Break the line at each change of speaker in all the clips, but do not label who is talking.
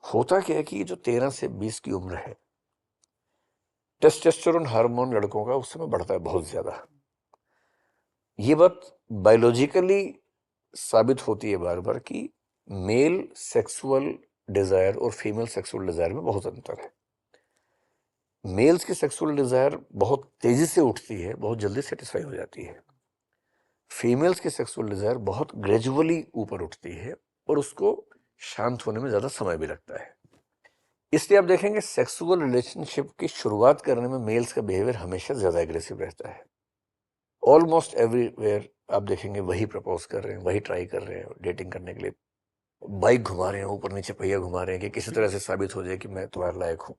होता क्या है कि ये जो 13 से 20 की उम्र है, टेस्टोस्टेरोन हार्मोन लड़कों का उस समय बढ़ता है बहुत ज्यादा। ये बात बायोलॉजिकली साबित होती है बार बार कि मेल सेक्सुअल डिजायर और फीमेल सेक्सुअल डिजायर में बहुत अंतर है। मेल्स की सेक्सुअल डिजायर बहुत तेजी से उठती है, बहुत जल्दी सेटिस्फाई हो जाती है। फीमेल्स की सेक्सुअल डिजायर बहुत ग्रेजुअली ऊपर उठती है और उसको शांत होने में ज्यादा समय भी लगता है। इसलिए आप देखेंगे सेक्सुअल रिलेशनशिप की शुरुआत करने में मेल्स का बिहेवियर हमेशा ज्यादा एग्रेसिव रहता है। ऑलमोस्ट एवरीवेयर आप देखेंगे वही प्रपोज कर रहे हैं, वही ट्राई कर रहे हैं डेटिंग करने के लिए, बाइक घुमा रहे हैं, ऊपर नीचे पहिया घुमा रहे हैं कि किसी तरह से साबित हो जाए कि मैं तुम्हारे लायक हूं।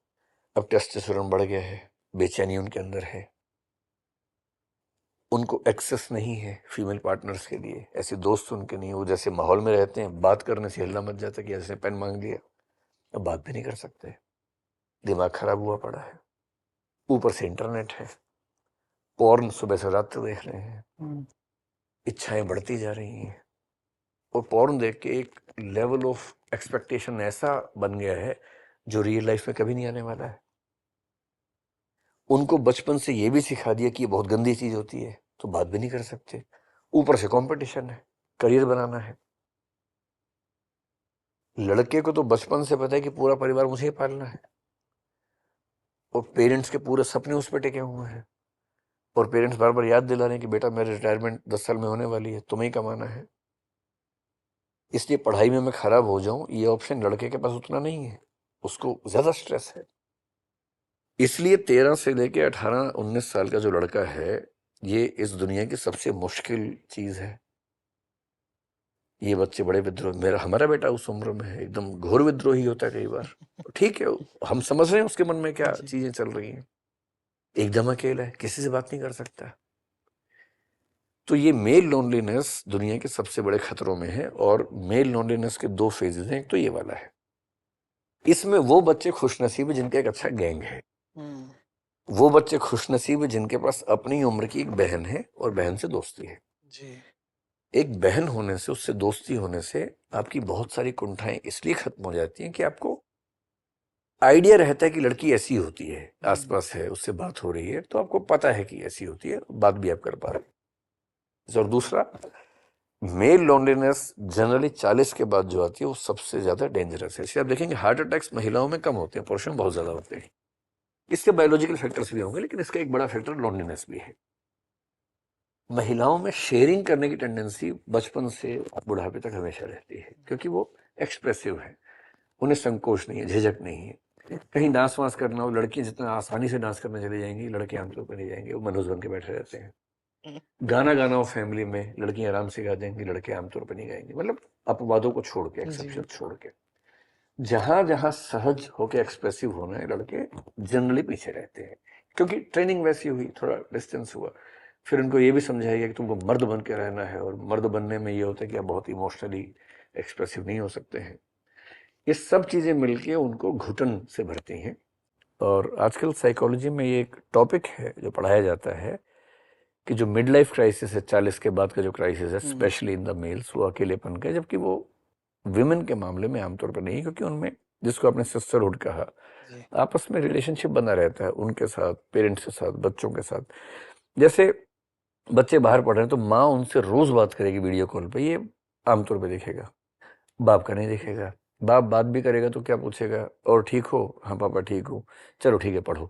अब टेस्टोस्टेरोन बढ़ गया है, बेचैनी उनके अंदर है, उनको एक्सेस नहीं है फीमेल पार्टनर्स के लिए, ऐसे दोस्त उनके नहीं, वो जैसे माहौल में रहते हैं बात करने से हिलना मच जाता है कि जैसे पेन मांग लिया, अब बात भी नहीं कर सकते, दिमाग खराब हुआ पड़ा है। ऊपर से इंटरनेट है, पॉर्न सुबह से रात तक देख रहे हैं, इच्छाएं बढ़ती जा रही हैं और पॉर्न देख के एक लेवल ऑफ एक्सपेक्टेशन ऐसा बन गया है जो रियल लाइफ में कभी नहीं आने वाला है। उनको बचपन से ये भी सिखा दिया कि ये बहुत गंदी चीज होती है, तो बात भी नहीं कर सकते। ऊपर से कंपटीशन है, करियर बनाना है। लड़के को तो बचपन से पता है कि पूरा परिवार मुझे ही पालना है और पेरेंट्स के पूरे सपने उस पर टिके हुए हैं और पेरेंट्स बार बार याद दिला रहे हैं कि बेटा मेरी रिटायरमेंट 10 साल में होने वाली है, तुम्हें ही कमाना है। इसलिए पढ़ाई में मैं खराब हो जाऊं ये ऑप्शन लड़के के पास उतना नहीं है, उसको ज्यादा स्ट्रेस है। इसलिए 13 से लेके 18-19 साल का जो लड़का है, ये इस दुनिया की सबसे मुश्किल चीज है। ये बच्चे बड़े विद्रोह, हमारा बेटा उस उम्र में है, एकदम घोर विद्रोही होता है कई बार। ठीक है, हम समझ रहे हैं उसके मन में क्या चीजें चल रही हैं। एकदम अकेला है, किसी से बात नहीं कर सकता। तो ये मेल लोनलीनेस दुनिया के सबसे बड़े खतरों में है और मेल लोनलीनेस के 2 फेजेस हैं। एक तो ये वाला है, इसमें वो बच्चे खुशनसीब है जिनका एक अच्छा गैंग है, वो बच्चे खुशनसीब है जिनके पास अपनी उम्र की एक बहन है और बहन से दोस्ती है जी। एक बहन होने से, उससे दोस्ती होने से आपकी बहुत सारी कुंठाएं इसलिए खत्म हो जाती हैं कि आपको आइडिया रहता है कि लड़की ऐसी होती है, आसपास है, उससे बात हो रही है, तो आपको पता है कि ऐसी होती है, बात भी आप कर पा रहे हैं। और दूसरा, मेल लोनलीनेस जनरली 40 के बाद जो आती है वो सबसे ज्यादा डेंजरस है। इसलिए आप देखेंगे हार्ट अटैक्स महिलाओं में कम होते हैं, पुरुषों में बहुत ज्यादा होते हैं। इसके बायोलॉजिकल फैक्टर्स भी होंगे, लेकिन इसका एक बड़ा फैक्टर लोनलीनेस भी है। महिलाओं में शेयरिंग करने की टेंडेंसी बचपन से बुढ़ापे तक हमेशा रहती है, क्योंकि वो एक्सप्रेसिव है, उन्हें संकोच नहीं है, झिझक नहीं है। कहीं डांस वांस करना हो, लड़कियां जितना आसानी से डांस करने चली जाएंगी, लड़के आमतौर पर नहीं जाएंगे, वो मनोज बन के बैठे रहते हैं। गाना गाना हो फैमिली में, लड़कियां आराम से गा देंगी, लड़के आमतौर पर नहीं गाएंगे। मतलब अपवादों को छोड़ के, एक्सेप्शन छोड़ के, जहां जहां सहज होके एक्सप्रेसिव होना है, लड़के जनरली पीछे रहते हैं, क्योंकि ट्रेनिंग वैसी हुई, थोड़ा डिस्टेंस हुआ। फिर उनको ये भी समझाया गया कि तुमको मर्द बन के रहना है, और मर्द बनने में ये होता है कि आप बहुत इमोशनली एक्सप्रेसिव नहीं हो सकते हैं। ये सब चीजें मिलके उनको घुटन से भरती हैं। और आजकल साइकोलॉजी में ये एक टॉपिक है जो पढ़ाया जाता है कि जो मिड लाइफ क्राइसिस है, 40 के बाद का जो क्राइसिस है, स्पेशली इन द मेल्स, वो अकेलेपन का है, जबकि वो विमेन के मामले में आमतौर पर नहीं, क्योंकि उनमें, जिसको आपने सिस्टरहुड कहा, आपस में रिलेशनशिप बना रहता है उनके साथ, पेरेंट्स के साथ, बच्चों के साथ। जैसे बच्चे बाहर पढ़ रहे हैं तो माँ उनसे रोज बात करेगी वीडियो कॉल पे, ये आमतौर पे दिखेगा। बाप का नहीं दिखेगा। बाप बात भी करेगा तो क्या पूछेगा, और ठीक हो? हाँ पापा ठीक हूँ। चलो ठीक है, पढ़ो।